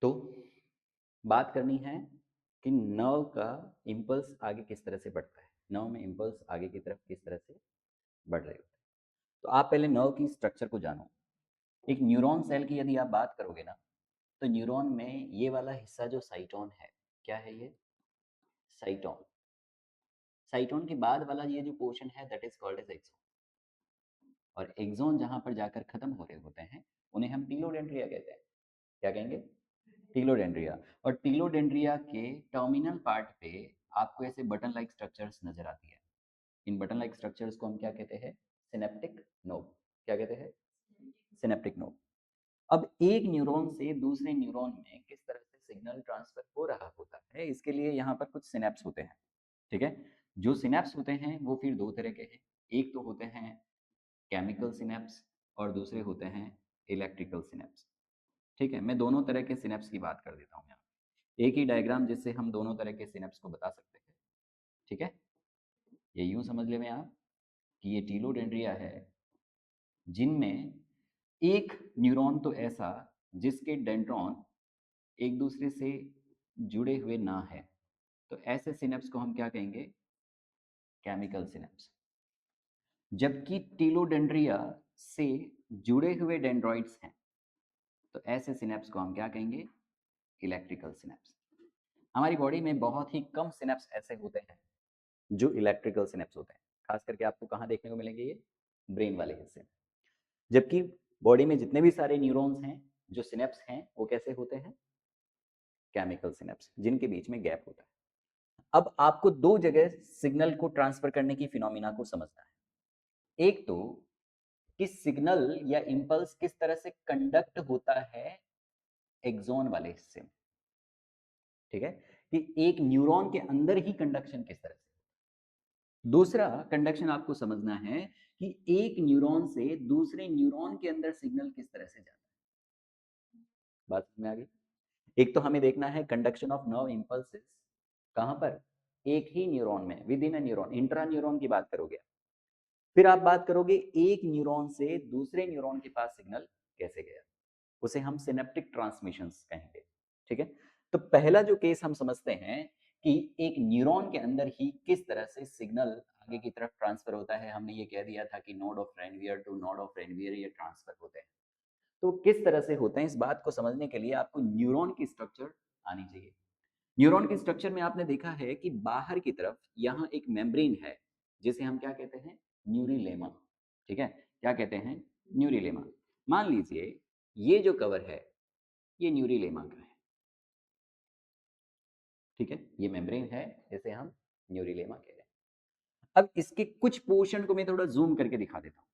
तो बात करनी है कि नर्व का इम्पल्स आगे किस तरह से बढ़ता है, नर्व में इम्पल्स आगे की तरफ किस तरह से बढ़ रहे होते हैं। तो आप पहले नर्व की स्ट्रक्चर को जानो। एक न्यूरॉन सेल की यदि आप बात करोगे ना, तो न्यूरॉन में ये वाला हिस्सा जो साइटोन है, क्या है ये? साइटोन। साइटोन के बाद वाला ये जो पोर्शन है that is called as axon. और एक्सोन जहां पर जाकर खत्म हो रहे होते हैं उन्हें हम टीलोडेंड्रिया कहते हैं। क्या कहेंगे? टीलोडेंड्रिया। और टीलोडेंड्रिया के टर्मिनल पार्ट पे आपको ऐसे बटन लाइक स्ट्रक्चर्स नजर आती है। इन बटन लाइक स्ट्रक्चर्स को हम क्या कहते हैं? Synaptic node. क्या कहते हैं? Synaptic node. अब एक न्यूरॉन से दूसरे न्यूरॉन में किस तरह से सिग्नल ट्रांसफर हो रहा होता है, इसके लिए यहाँ पर कुछ सिनेप्स होते हैं। ठीक है? जो सिनेप्स होते हैं वो फिर दो तरह के हैं। एक तो होते हैं केमिकल सिनेप्स और दूसरे होते हैं इलेक्ट्रिकल सिनेप्स। ठीक है, मैं दोनों तरह के सिनेप्स की बात कर देता हूँ यहाँ। एक ही डायग्राम जिससे हम दोनों तरह के सिनेप्स को बता सकते हैं। ठीक है, ये यूं समझ ले में आप कि ये टीलोडेंड्रिया है जिनमें एक न्यूरॉन तो ऐसा जिसके डेंड्रॉन एक दूसरे से जुड़े हुए ना है, तो ऐसे सिनेप्स को हम क्या कहेंगे? Chemical synapse. जबकि टीलोडेंड्रिया से जुड़े हुए डेंड्रॉइड्स हैं, तो ऐसे सिनेप्स को हम क्या कहेंगे? Electrical synapse. हमारी बॉडी में बहुत ही कम सिनेप्स ऐसे होते हैं जो इलेक्ट्रिकल सिनेप्स होते हैं। खास करके आपको कहाँ देखने को मिलेंगे? ये ब्रेन वाले हिस्से में। जबकि बॉडी में जितने भी सारे न्यूरॉन्स हैं, जो सिनेप्स हैं, वो कैसे होते हैं? केमिकल सिनेप्स, जिनके बीच में गैप होता है। अब आपको दो जगह सिग्नल को ट्रांसफर करने की फिनोमिना को समझना है। एक तो कि सिग्नल या इंपल्स किस तरह से कंडक्ट होता है एक्सोन वाले हिस्से में। ठीक है, कि एक न्यूरॉन के अंदर ही कंडक्शन किस तरह से। दूसरा कंडक्शन आपको समझना है कि एक न्यूरॉन से दूसरे न्यूरॉन के अंदर सिग्नल किस तरह से जाता है। बात समझ में आ गई? एक तो हमें देखना है कंडक्शन ऑफ नर्व इंपल्सेस कहां पर? एक ही न्यूरॉन में, with in a neuron, intra neuron की बात करोगे। फिर आप बात करोगे एक न्यूरॉन से दूसरे न्यूरॉन के पास सिग्नल कैसे गया, उसे हम सिनेप्टिक ट्रांसमिशंस कहेंगे। ठीक है, तो पहला जो केस हम समझते हैं कि एक न्यूरॉन के अंदर ही किस तरह से सिग्नल आगे की तरफ ट्रांसफर होता है। हमने ये कह दिया था कि node of Ranvier to node of Ranvier ये ट्रांसफर होते हैं। तो किस तरह से होते हैं, इस बात को समझने के लिए आपको न्यूरॉन की स्ट्रक्चर आनी चाहिए। न्यूरॉन की स्ट्रक्चर में आपने देखा है कि बाहर की तरफ यहाँ एक मेम्ब्रेन है जिसे हम क्या कहते हैं? न्यूरिलेमा। ठीक है, क्या कहते हैं? न्यूरिलेमा। मान लीजिए ये जो कवर है ये न्यूरिलेमा का है। ठीक है, ये मेम्ब्रेन है जिसे हम न्यूरिलेमा कहते हैं। अब इसके कुछ पोर्शन को मैं थोड़ा जूम करके दिखा देता हूँ।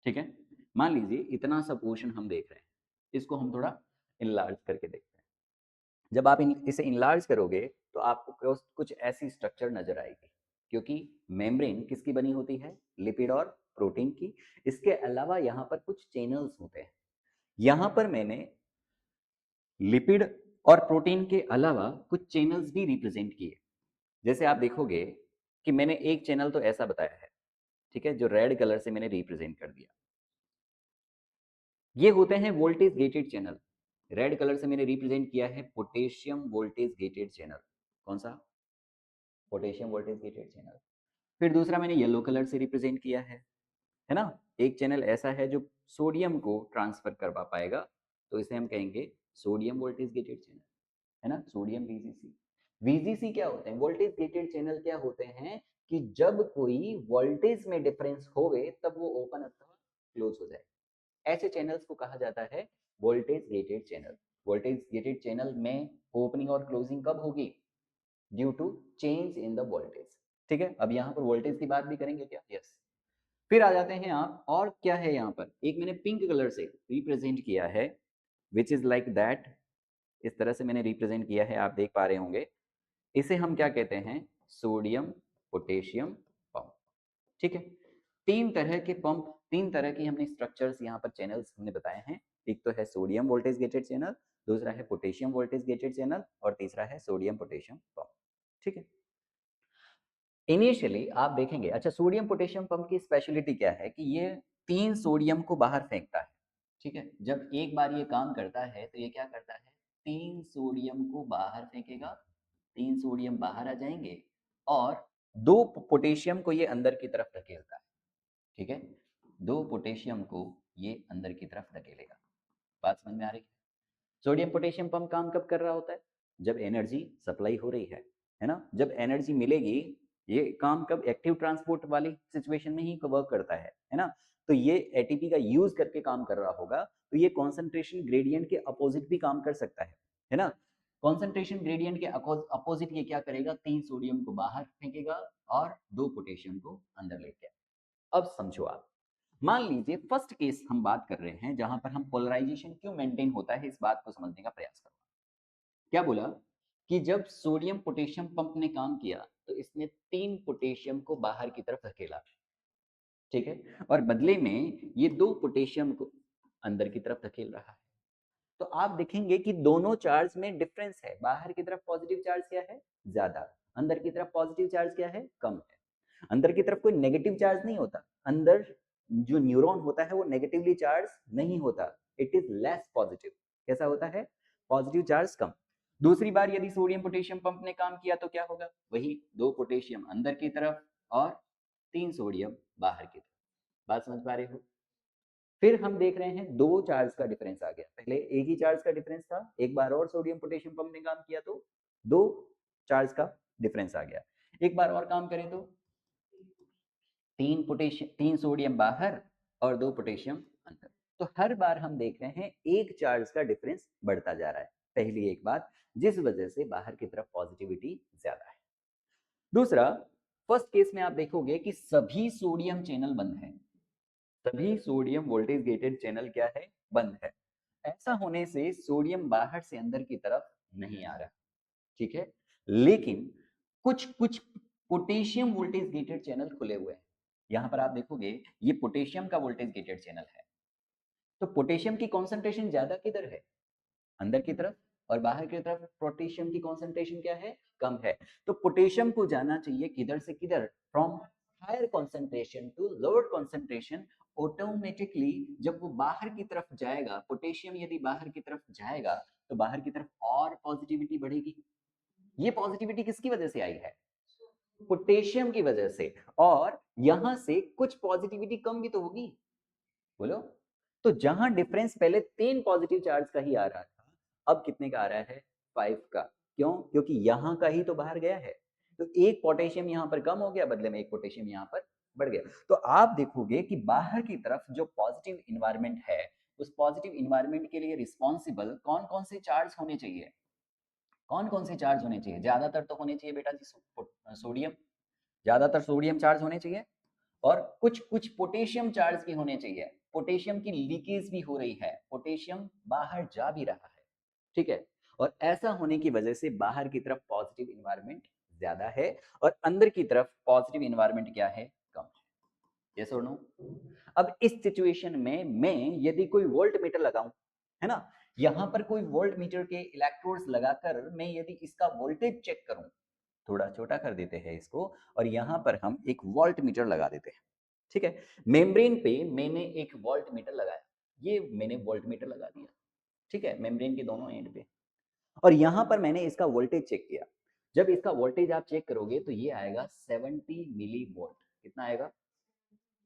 ठीक है, मान लीजिए इतना सा पोर्शन हम देख रहे हैं, इसको हम थोड़ा इनलार्ज करके देखते हैं। जब आप इसे इनलार्ज करोगे तो आपको कुछ ऐसी स्ट्रक्चर नजर आएगी, क्योंकि मेम्ब्रेन किसकी बनी होती है? लिपिड और प्रोटीन की। इसके अलावा यहाँ पर कुछ चैनल्स होते हैं। यहाँ पर मैंने लिपिड और प्रोटीन के अलावा कुछ चैनल्स भी रिप्रेजेंट किए। जैसे आप देखोगे कि मैंने एक चैनल तो ऐसा बताया है, ठीक है, जो रेड कलर से मैंने रिप्रेजेंट कर दिया। ये होते हैं voltage gated channel. Red colour से मैंने रिप्रेजेंट किया है पोटेशियम वोल्टेज गेटेड चैनल। कौन सा? Potassium voltage gated channel. फिर दूसरा मैंने येलो कलर से रिप्रेजेंट किया है ना? एक चैनल ऐसा है जो सोडियम को ट्रांसफर करवा पाएगा, तो इसे हम कहेंगे सोडियम वोल्टेज गेटेड चैनल, है ना? सोडियम वीजीसी। वीजीसी क्या होते हैं? वोल्टेज गेटेड चैनल क्या होते हैं कि जब कोई वोल्टेज में डिफरेंस होवे तब वो ओपन अथवा क्लोज हो जाए। ऐसे चैनल्स को कहा जाता है voltage gated channel. Voltage gated channel में ओपनिंग और क्लोजिंग कब होगी? Due to change in the voltage. ठीक है, अब यहाँ पर वोल्टेज की बात भी करेंगे क्या? यस। फिर आ जाते हैं आप, और क्या है यहाँ पर? एक मैंने पिंक कलर से रिप्रेजेंट किया है विच इज लाइक दैट। इस तरह से मैंने रिप्रेजेंट किया है, आप देख पा रहे होंगे। इसे हम क्या कहते हैं? Sodium potassium pump. ठीक है, तीन तरह के पंप, तीन तरह की हमने स्ट्रक्चर्स यहाँ पर चैनल्स हमने बताए हैं। एक तो है सोडियम वोल्टेज गेटेड चैनल, दूसरा है पोटेशियम वोल्टेज गेटेड चैनल, और तीसरा है सोडियम पोटेशियम पंप। ठीक है, इनिशियली आप देखेंगे, अच्छा सोडियम पोटेशियम पंप की स्पेशलिटी क्या है कि ये तीन सोडियम को बाहर फेंकता है। ठीक है, जब एक बार ये काम करता है तो ये क्या करता है, 3 सोडियम को बाहर फेंकेगा, 3 सोडियम बाहर आ जाएंगे और 2 पोटेशियम को ये अंदर की तरफ धकेलता है। ठीक है, 2 पोटेशियम को ये अंदर की तरफ धकेलेगा। बात समझ में आ रही है? सोडियम पोटेशियम पंप काम कब कर रहा होता है, जब एनर्जी सप्लाई हो रही है ना, जब एनर्जी मिलेगी। ये काम कब, एक्टिव ट्रांसपोर्ट वाली सिचुएशन में ही वर्क करता है ना। तो ये एटीपी का यूज करके काम कर रहा होगा, तो ये कॉन्सेंट्रेशन ग्रेडियंट के अपोजिट भी काम कर सकता है ना। कॉन्सेंट्रेशन ग्रेडियंट के अपोजिट ये क्या करेगा, 3 सोडियम को बाहर फेंकेगा और 2 पोटेशियम को अंदर लेके। अब समझो आप, मान लीजिए फर्स्ट केस हम बात कर रहे हैं जहां पर हम पोलराइजेशन क्यों मेंटेन होता है इस बात को समझने का प्रयास करो। क्या बोला कि जब सोडियम पोटेशियम पंप ने काम किया तो इसने 3 पोटेशियम को बाहर की तरफ धकेला, ठीक है, और बदले में ये 2 पोटेशियम को अंदर की तरफ धकेल रहा है। तो आप देखेंगे कि दोनों चार्ज में डिफरेंस है, बाहर की तरफ पॉजिटिव चार्ज क्या है, ज्यादा, अंदर की तरफ पॉजिटिव चार्ज क्या है, कम है। अंदर की तरफ कोई नेगेटिव चार्ज नहीं होता, अंदर जो न्यूरॉन होता है वो नेगेटिवली चार्ज नहीं होता, इट इज लेस पॉजिटिव। कैसा होता है, पॉजिटिव चार्ज कम। दूसरी बार यदि सोडियम पोटेशियम पंप ने काम किया तो क्या होगा, वही 2 पोटेशियम अंदर की तरफ और 3 सोडियम बाहर की तरफ। बात समझ पा रहे हो? फिर हम देख रहे हैं 2 चार्ज का डिफरेंस आ गया, पहले एक ही चार्ज का डिफरेंस था, एक बार और सोडियम पोटेशियम पंप ने काम किया तो 2 चार्ज का डिफरेंस आ गया। एक बार और काम करें तो 3 सोडियम बाहर और 2 पोटेशियम अंदर। तो हर बार हम देख रहे हैं एक चार्ज का डिफरेंस बढ़ता जा रहा है, पहली एक बात, जिस वजह से बाहर की तरफ पॉजिटिविटी ज्यादा है। दूसरा, फर्स्ट केस में आप देखोगे कि सभी सोडियम चैनल बंद है, सभी सोडियम वोल्टेज गेटेड चैनल क्या है, बंद है। ऐसा होने से सोडियम बाहर से अंदर की तरफ नहीं आ रहा, ठीक है, लेकिन कुछ कुछ पोटेशियम वोल्टेज गेटेड चैनल खुले हुए हैं। यहां पर आप देखोगे ये पोटेशियम का वोल्टेज गेटेड चैनल है, तो पोटेशियम की कॉन्सेंट्रेशन ज्यादा किधर है, अंदर की तरफ, और बाहर की तरफ पोटेशियम की कॉन्सेंट्रेशन क्या है, कम है। तो पोटेशियम को जाना चाहिए किधर से किधर, from higher concentration to lower concentration. Automatically जब वो बाहर की तरफ जाएगा, पोटेशियम यदि बाहर की तरफ जाएगा तो बाहर की तरफ और पॉजिटिविटी बढ़ेगी। ये पॉजिटिविटी किसकी वजह से आई है, पोटेशियम की वजह से, और यहां से कुछ पॉजिटिविटी कम भी तो होगी, बोलो। तो जहां डिफरेंस पहले 3 पॉजिटिव चार्ज का ही आ रहा था, अब कितने का आ रहा है, 5 का। क्यों, क्योंकि यहां का ही तो बाहर गया है, तो एक पोटेशियम यहां पर कम हो गया, बदले में एक पोटेशियम यहां पर बढ़ गया। तो आप देखोगे कि बाहर की तरफ जो पॉजिटिव इन्वायरमेंट है, उस पॉजिटिव इन्वायरमेंट के लिए रिस्पॉन्सिबल कौन कौन से चार्ज होने चाहिए, कौन कौन से चार्ज होने चाहिए, ज्यादातर तो होने चाहिए बेटा जी सोडियम, ज्यादातर सोडियम चार्ज होने चाहिए, और कुछ कुछ पोटेशियम चार्ज भी होने चाहिए। पोटेशियम की लीकेज भी हो रही है, पोटेशियम बाहर जा भी रहा है, ठीक है। और ऐसा होने की वजह से बाहर की तरफ पॉजिटिव इन्वायरमेंट ज्यादा है और अंदर की तरफ पॉजिटिव इन्वायरमेंट क्या है, कम है। यस और नो? अब इस सिचुएशन में मैं यदि कोई वोल्ट मीटर लगाऊं, है ना, यहां पर कोई वोल्ट मीटर के इलेक्ट्रोड्स लगाकर मैं यदि इसका वोल्टेज चेक करूं, थोड़ा छोटा कर देते हैं इसको, और यहां पर हम एक वोल्ट मीटर लगा देते हैं, ठीक है। मेम्ब्रेन पे मैंने एक वोल्ट मीटर लगाया, ये मैंने वोल्ट मीटर लगा दिया, ठीक है, मेम्ब्रेन के दोनों एंड पे, और यहां पर मैंने इसका वोल्टेज चेक किया। जब इसका वोल्टेज आप चेक करोगे तो ये आएगा 70 मिली वोल्ट। कितना आएगा,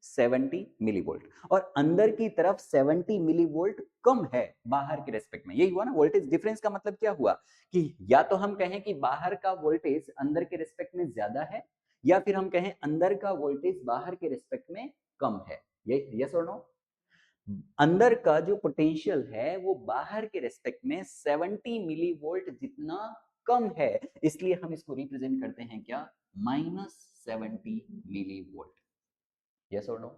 70 मिली वोल्ट, और अंदर की तरफ 70 मिली वोल्ट कम है बाहर के रेस्पेक्ट में। यही हुआ ना वोल्टेज डिफरेंस का मतलब, क्या हुआ कि या तो हम कहें कि बाहर का वोल्टेज अंदर के रेस्पेक्ट में ज्यादा है, या फिर हम कहें अंदर का वोल्टेज बाहर के रेस्पेक्ट में कम है। ये यस और नो? अंदर का जो पोटेंशियल है वो बाहर के रेस्पेक्ट में 70 मिली वोल्ट जितना कम है, इसलिए हम इसको रिप्रेजेंट करते हैं क्या, -70 मिली वोल्ट। यस और नो?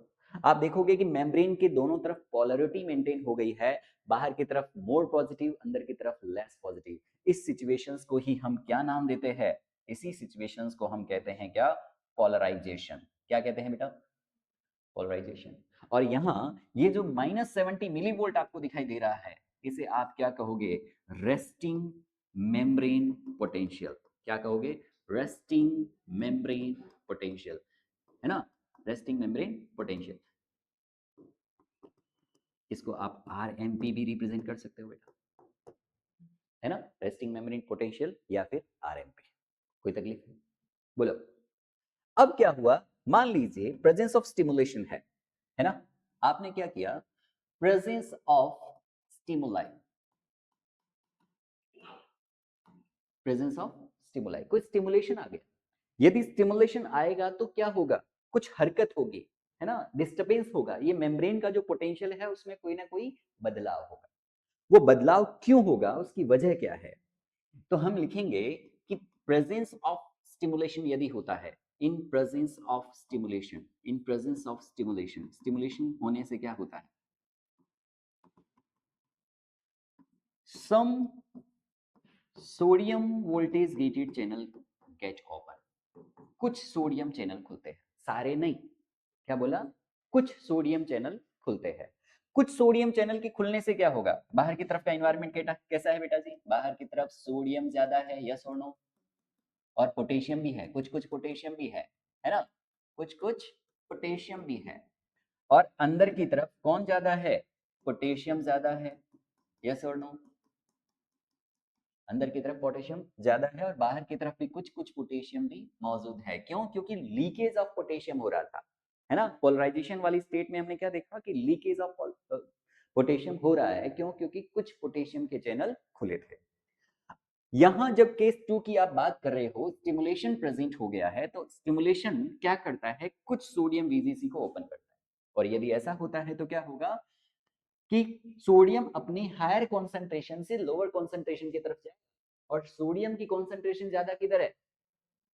आप देखोगे कि मेम्ब्रेन के दोनों तरफ पोलैरिटी मेंटेन हो गई है, बाहर की तरफ मोर पॉजिटिव, अंदर की तरफ लेस पॉजिटिव। इस सिचुएशंस को ही हम क्या नाम देते हैं, इसी सिचुएशंस को हम कहते हैं क्या, पोलराइजेशन। क्या कहते हैं बेटा, पोलराइजेशन। और यहाँ ये जो -70 मिली वोल्ट आपको दिखाई दे रहा है, इसे आप क्या कहोगे, रेस्टिंग मेम्ब्रेन पोटेंशियल। क्या कहोगे, रेस्टिंग मेम्ब्रेन पोटेंशियल, है ना, रेस्टिंग मेम्ब्रेन पोटेंशियल। इसको आप RMP भी रिप्रेजेंट कर सकते हो बेटा, है ना, रेस्टिंग मेम्ब्रेन पोटेंशियल या फिर RMP। कोई तकलीफ नहीं? बोलो। अब क्या हुआ, मान लीजिए प्रेजेंस ऑफ स्टिमुलेशन है ना, आपने क्या किया, presence of stimuli, presence of stimuli, कोई स्टिमुलेशन आ गया। यदि स्टिमुलेशन आएगा तो क्या होगा, कुछ हरकत होगी, है ना, डिस्टर्बेंस होगा, ये मेम्ब्रेन का जो पोटेंशियल है उसमें कोई ना कोई बदलाव होगा। वो बदलाव क्यों होगा, उसकी वजह क्या है, तो हम लिखेंगे कि प्रेजेंस ऑफ स्टिमुलेशन यदि होता है, in presence of stimulation, in presence of stimulation, stimulation होने से क्या होता है, some sodium voltage gated channel gate open, कुछ सोडियम चैनल खुलते हैं, सारे नहीं, क्या बोला, कुछ सोडियम चैनल खुलते हैं। कुछ सोडियम चैनल के खुलने से क्या होगा, बाहर की तरफ का एनवायरनमेंट कैसा है बेटा जी, बाहर की तरफ सोडियम ज्यादा है, यस और नो, और पोटेशियम भी है, कुछ कुछ पोटेशियम भी है ना, कुछ कुछ पोटेशियम भी है, और अंदर की तरफ कौन ज्यादा है, पोटेशियम ज्यादा है, यस और नो, अंदर की तरफ पोटेशियम ज्यादा है और बाहर की तरफ भी कुछ कुछ पोटेशियम भी मौजूद है। क्यों, क्योंकि लीकेज ऑफ पोटेशियम हो रहा था, है ना, पोलराइजेशन वाली स्टेट में हमने क्या देखा कि लीकेज ऑफ पोटेशियम हो रहा है, क्यों, क्योंकि कुछ पोटेशियम के चैनल खुले थे। यहां जब केस 2 की आप बात कर रहे हो, स्टिमुलेशन प्रेजेंट हो गया है, तो स्टिमुलेशन क्या करता है, कुछ सोडियम वीजीसी को ओपन करता है, और यदि ऐसा होता है तो क्या होगा कि सोडियम अपनी हायर कॉन्सेंट्रेशन से लोअर कॉन्सेंट्रेशन की तरफ जाए, और सोडियम की कॉन्सेंट्रेशन ज्यादा किधर है,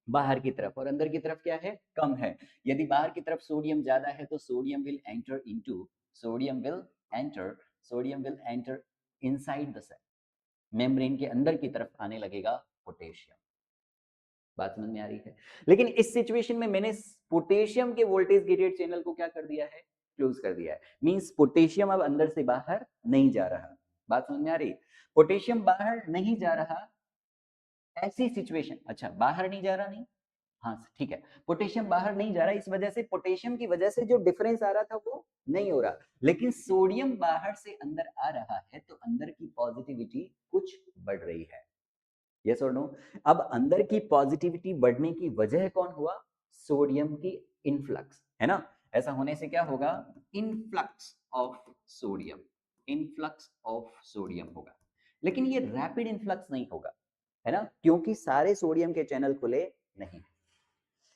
बाहर की तरफ, और अंदर की तरफ क्या है, कम है। यदि बाहर की तरफ सोडियम ज्यादा है तो sodium will enter into, sodium will enter, sodium will enter inside the cell, membrane के अंदर की तरफ आने लगेगा पोटेशियम। बात समझ में आ रही है? लेकिन इस सिचुएशन में मैंने पोटेशियम के वोल्टेज गेटेड चैनल को क्या कर दिया है, क्लोज कर दिया है, मींस पोटेशियम अब अंदर से बाहर नहीं जा रहा। बात समझ में आ रही, पोटेशियम बाहर नहीं जा रहा, ऐसी सिचुएशन, अच्छा बाहर नहीं जा रहा, नहीं, हाँ ठीक है, पोटेशियम बाहर नहीं जा रहा, इस वजह से पोटेशियम की वजह से जो डिफरेंस आ रहा था वो नहीं हो रहा, लेकिन सोडियम बाहर से अंदर आ रहा है, तो अंदर की पॉजिटिविटी कुछ बढ़ रही है, यस और नो। अब अंदर की पॉजिटिविटी बढ़ने की वजह कौन हुआ, सोडियम की इनफ्लक्स, है ना, ऐसा होने से क्या होगा, influx of sodium, influx of sodium होगा, लेकिन ये रैपिड इनफ्लक्स नहीं होगा, है ना, क्योंकि सारे सोडियम के चैनल खुले नहीं।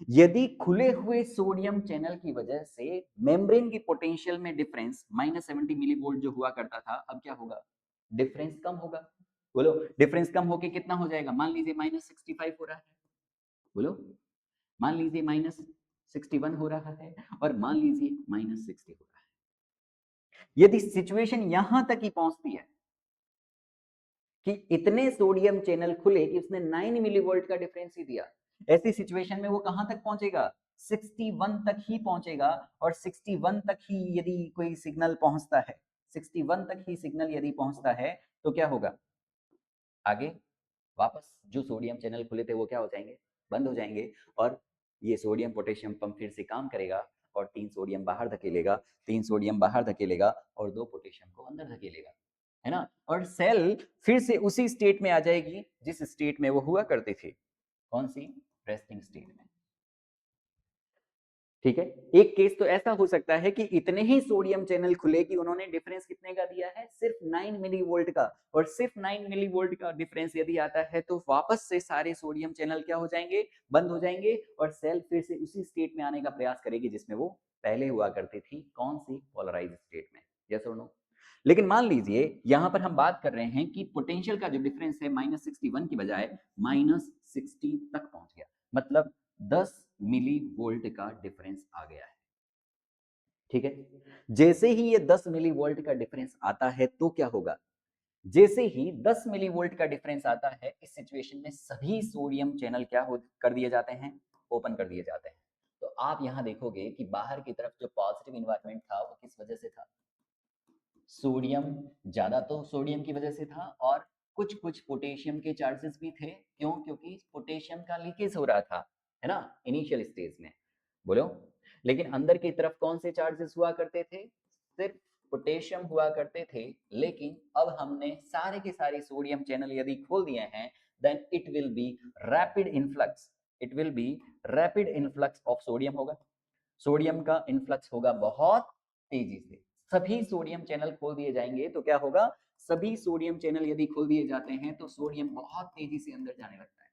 यदि खुले हुए सोडियम चैनल की वजह से मेम्ब्रेन की पोटेंशियल में डिफरेंस -70 मिलीवोल्ट जो हुआ करता था, अब क्या होगा, डिफरेंस कम होगा। बोलो, डिफरेंस कम होके कितना हो जाएगा, मान लीजिए -65 हो रहा है, बोलो, मान लीजिए -61 हो रहा है, और मान लीजिए -60 हो रहा है। यदि सिचुएशन यहां तक ही पहुंचती है कि इतने सोडियम चैनल खुले कि उसने 9 मिलीवोल्ट का डिफरेंस ही दिया, ऐसी सिचुएशन में वो कहां तक पहुंचेगा, 61 तक ही पहुंचेगा, और 61 तक ही यदि कोई सिग्नल पहुंचता है, 61 तक ही सिग्नल यदि पहुंचता है, तो क्या होगा, आगे वापस जो सोडियम चैनल खुले थे वो क्या हो जाएंगे, बंद हो जाएंगे, और ये सोडियम पोटेशियम पंप फिर से काम करेगा, और 3 सोडियम बाहर धकेलेगा, 3 सोडियम बाहर धकेलेगा, और 2 पोटेशियम को अंदर धकेलेगा, है ना, और सेल फिर से उसी स्टेट में आ जाएगी जिस स्टेट में वो हुआ करती थी, कौन सी, रेस्टिंग स्टेट में। ठीक है, एक केस तो ऐसा हो सकता है कि इतने ही सोडियम चैनल खुले कि उन्होंने डिफरेंस कितने का दिया है, सिर्फ 9 मिलीवोल्ट का, और सिर्फ 9 मिलीवोल्ट का डिफरेंस यदि आता है तो वापस से सारे सोडियम चैनल क्या हो जाएंगे, बंद हो जाएंगे, और सेल फिर से उसी स्टेट में आने का प्रयास करेगी जिसमें वो पहले हुआ करती थी, कौन सी, पोलराइज स्टेट में, यस और नो। लेकिन मान लीजिए यहां पर हम बात कर रहे हैं कि पोटेंशियल का जो डिफरेंस है -61 की बजाय -60 तक पहुंच गया, मतलब 10 मिली वोल्ट का डिफरेंस आ गया है। ठीक है, जैसे ही ये 10 मिली वोल्ट का डिफरेंस आता है तो क्या होगा, जैसे ही 10 मिली वोल्ट का डिफरेंस आता है, इस सिचुएशन में सभी सोडियम चैनल क्या हो कर दिए जाते हैं, ओपन कर दिए जाते हैं। तो आप यहां देखोगे कि बाहर की तरफ जो पॉजिटिव इन्वायरमेंट था वो किस वजह से था, सोडियम, ज्यादा तो सोडियम की वजह से था, और कुछ कुछ पोटेशियम के चार्जेस भी थे, क्यों, क्योंकि पोटेशियम का लीकेज हो रहा था, है ना, इनिशियल स्टेज में, बोलो। लेकिन अंदर की तरफ कौन से चार्जेस हुआ करते थे, सिर्फ पोटेशियम हुआ करते थे, लेकिन अब हमने सारे के सारे सोडियम चैनल यदि खोल दिए हैं, then it will be rapid influx, it will be rapid influx of sodium होगा। सोडियम का इन्फ्लक्स होगा बहुत तेजी से। सभी सोडियम चैनल खोल दिए जाएंगे तो क्या होगा, सभी सोडियम चैनल यदि खोल दिए जाते हैं तो सोडियम बहुत तेजी से अंदर जाने लगता है।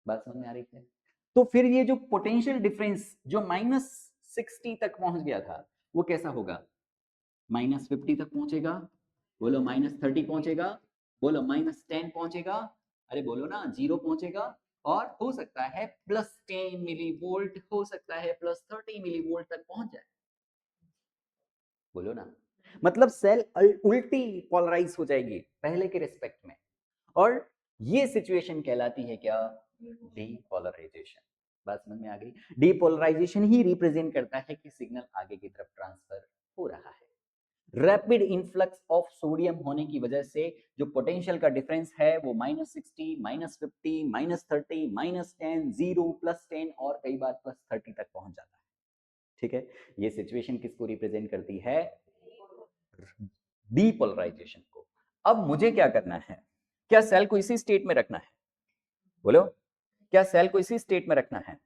बात समझ में आ रही है? तो फिर ये जो पोटेंशियल डिफरेंस जो -60 तक पहुंच गया था, वो कैसा होगा, -50 तक पहुंचेगा, बोलो -30 पहुंचेगा, बोलो -10 पहुंचेगा, अरे बोलो ना 0 पहुंचेगा, और हो सकता है +10 मिली वोल्ट, हो सकता है +30 मिली वोल्ट तक पहुंच जाए। बोलो ना, मतलब सेल उल्टी पोलराइज हो जाएगी पहले के रिस्पेक्ट में, और ये सिचुएशन कहलाती है क्या, डीपोलराइजेशन। बात समझ में आ गई? डीपोलराइजेशन ही रिप्रेजेंट करता है कि सिग्नल आगे की तरफ ट्रांसफर हो रहा है। रैपिड इन्फ्लक्स ऑफ सोडियम होने की वजह से जो पोटेंशियल का डिफरेंस है वो -60, -50, -30, -10, 0, +10 और कई बार +30 तक पहुंच जाता है। ठीक है, ये सिचुएशन किसको रिप्रेजेंट करती है, डीपोलराइजेशन को। अब मुझे क्या करना है, क्या सेल को इसी स्टेट में रखना है, बोलो, क्या सेल को इसी स्टेट में रखना है?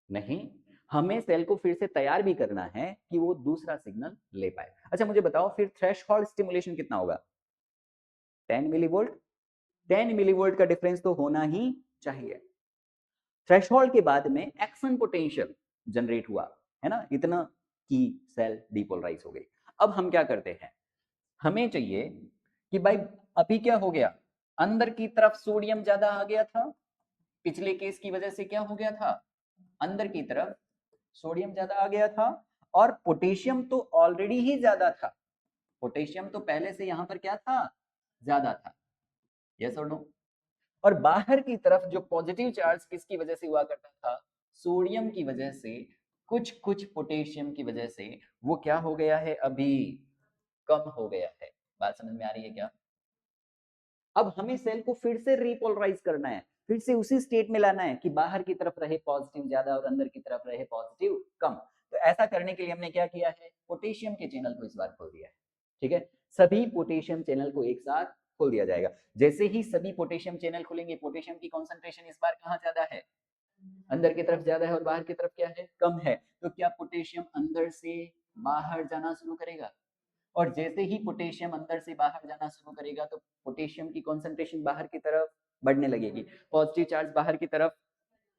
नहीं, हमें सेल को फिर से तैयार भी करना है कि वो दूसरा सिग्नल ले पाए। अच्छा मुझे बताओ फिर थ्रेशोल्ड स्टिमुलेशन कितना होगा, 10 मिलीवोल्ट। 10 मिलीवोल्ट का डिफरेंस तो होना ही चाहिए। थ्रेशोल्ड के बाद में एक्शन पोटेंशियल जनरेट हुआ है ना, इतना की सेल डीपोलराइज हो गई। अब हम क्या करते हैं, हमें चाहिए कि भाई अभी क्या हो गया, अंदर की तरफ सोडियम ज्यादा आ गया था, पिछले केस की वजह से क्या हो गया था, अंदर की तरफ सोडियम ज्यादा आ गया था, और पोटेशियम तो ऑलरेडी ही ज्यादा था, पोटेशियम तो पहले से यहां पर क्या था, ज्यादा था। यस और नो? और बाहर की तरफ जो पॉजिटिव चार्ज किसकी वजह से हुआ करता था, सोडियम की वजह से, कुछ कुछ पोटेशियम की वजह से वो क्या हो गया है, अभी कम हो गया है। बात समझ में आ रही है क्या? अब हमें सेल को फिर से रिपोलराइज करना है, फिर से उसी स्टेट में लाना है कि बाहर की तरफ रहे पॉजिटिव ज्यादा और अंदर की तरफ रहे पॉजिटिव कम। तो ऐसा करने के लिए हमने क्या किया है, पोटेशियम के चैनल को इस बार खोल दिया है। ठीक है, सभी पोटेशियम चैनल को एक साथ खोल दिया जाएगा। जैसे ही सभी पोटेशियम चैनल खुलेंगे, पोटेशियम की कॉन्सेंट्रेशन इस बार कहाँ ज्यादा है, अंदर की तरफ ज्यादा है, और बाहर की तरफ क्या है, कम है। तो क्या पोटेशियम अंदर से बाहर जाना शुरू करेगा, और जैसे ही पोटेशियम अंदर से बाहर जाना शुरू करेगा तो पोटेशियम की कॉन्सेंट्रेशन बाहर की तरफ बढ़ने लगेगी, पॉजिटिव चार्ज बाहर की तरफ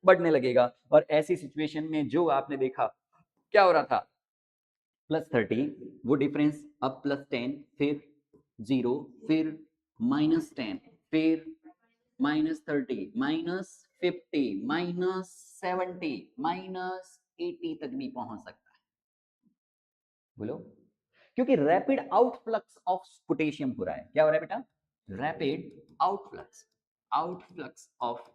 बढ़ने लगेगा। और ऐसी सिचुएशन में जो आपने देखा क्या हो रहा था, +30, वो डिफरेंस अब +10, फिर 0, फिर -10, फिर -30, -50, -70, -80 तक भी पहुंच सकता है। बोलो, क्योंकि रैपिड आउटफ्लक्स ऑफ पोटेशियम हो रहा है। क्या हो रहा है बेटा, rapid outflux, outflux of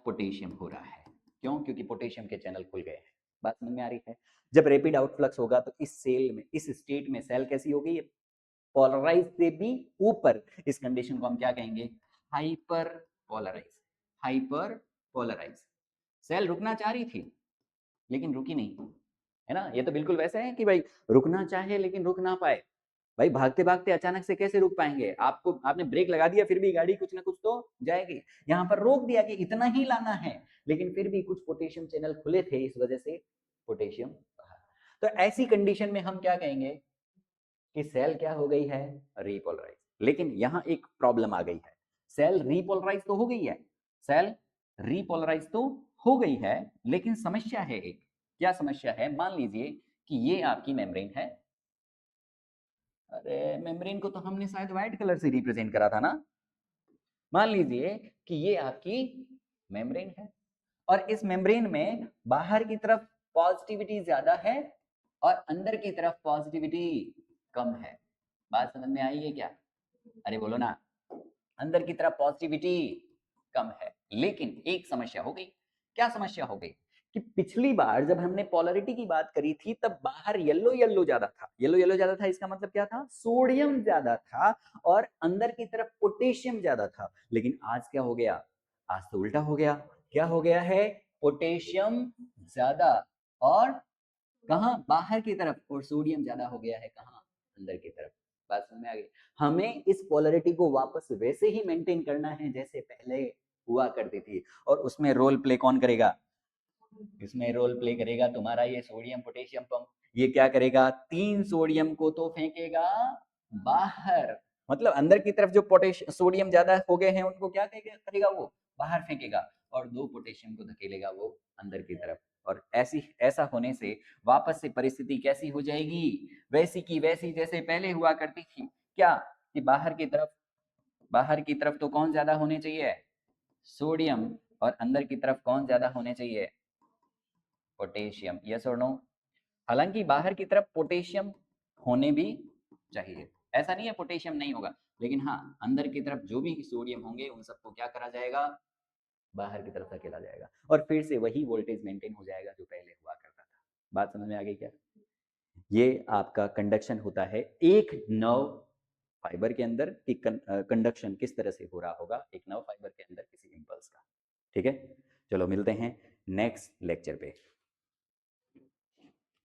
potassium हो रहा है। क्यों? क्योंकि पोटेशियम के चैनल खुल गए हैं। बात समझ में आ रही है? जब रैपिड आउटफ्लक्स होगा तो इस सेल में, इस स्टेट में सेल कैसी होगी, पोलराइज से भी ऊपर। इस कंडीशन को हम क्या कहेंगे, hyper polarize, hyper polarize. Cell रुकना चाह रही थी लेकिन रुकी नहीं, है ना। ये तो बिल्कुल वैसे है कि भाई रुकना चाहे लेकिन रुक ना पाए। भाई भागते भागते अचानक से कैसे रुक पाएंगे, आपको आपने ब्रेक लगा दिया फिर भी गाड़ी कुछ ना कुछ तो जाएगी। यहाँ पर रोक दिया कि इतना ही लाना है, लेकिन फिर भी कुछ पोटेशियम चैनल खुले थे, इस वजह से पोटेशियम बाहर। तो ऐसी कंडीशन में हम क्या कहेंगे कि सेल क्या हो गई है, रीपोलराइज। लेकिन यहाँ एक प्रॉब्लम आ गई है, सेल रीपोलराइज तो हो गई है, सेल रीपोलराइज तो हो गई है, लेकिन समस्या है एक। क्या समस्या है, मान लीजिए कि ये आपकी मेम्ब्रेन है। अरे मेम्ब्रेन को तो हमने शायद व्हाइट कलर से रिप्रेजेंट करा था ना। मान लीजिए कि ये आपकी मेम्ब्रेन है, और इस मेम्ब्रेन में बाहर की तरफ पॉजिटिविटी ज्यादा है और अंदर की तरफ पॉजिटिविटी कम है। बात समझ में आई है क्या? अरे बोलो ना, अंदर की तरफ पॉजिटिविटी कम है, लेकिन एक समस्या हो गई। क्या समस्या हो गई कि पिछली बार जब हमने पोलैरिटी की बात करी थी तब बाहर येलो येलो ज्यादा था, येलो येलो ज्यादा था, इसका मतलब क्या था, सोडियम ज्यादा था और अंदर की तरफ पोटेशियम ज्यादा था। लेकिन आज क्या हो गया, आज तो उल्टा हो गया। क्या हो गया है, पोटेशियम ज्यादा और कहाँ, बाहर की तरफ, और सोडियम ज्यादा हो गया है कहाँ, अंदर की तरफ। बात समझ में आ गई। हमें इस पोलैरिटी को वापस वैसे ही मेंटेन करना है जैसे पहले हुआ करती थी, और उसमें रोल प्ले कौन करेगा, इसमें रोल प्ले करेगा तुम्हारा ये सोडियम पोटेशियम पंप। ये क्या करेगा, 3 सोडियम को तो फेंकेगा बाहर, मतलब अंदर की तरफ जो सोडियम ज्यादा हो गए हैं उनको क्या करेगा वो बाहर फेंकेगा, और 2 पोटेशियम को धकेलेगा वो अंदर की तरफ। और ऐसा होने से वापस से परिस्थिति कैसी हो जाएगी, वैसी की वैसी जैसे पहले हुआ करती थी। क्या, कि बाहर की तरफ तो कौन ज्यादा होने चाहिए, सोडियम, और अंदर की तरफ कौन ज्यादा होने चाहिए, पोटेशियम। यस और नो। हालांकि बाहर की तरफ पोटेशियम होने भी चाहिए, ऐसा नहीं है पोटेशियम नहीं होगा, लेकिन हाँ अंदर की तरफ जो भी सोडियम होंगे उन सबको क्या करा जाएगा, बाहर की तरफ धकेला जाएगा, और फिर से वही वोल्टेज मेंटेन हो जाएगा जो पहले हुआ करता था। बात समझ में आ गई क्या। ये आपका कंडक्शन होता है एक नर्व फाइबर के अंदर, कि कंडक्शन किस तरह से हो रहा होगा एक नर्व फाइबर के अंदर किसी इंपल्स का। ठीक है, चलो मिलते हैं नेक्स्ट लेक्चर पे।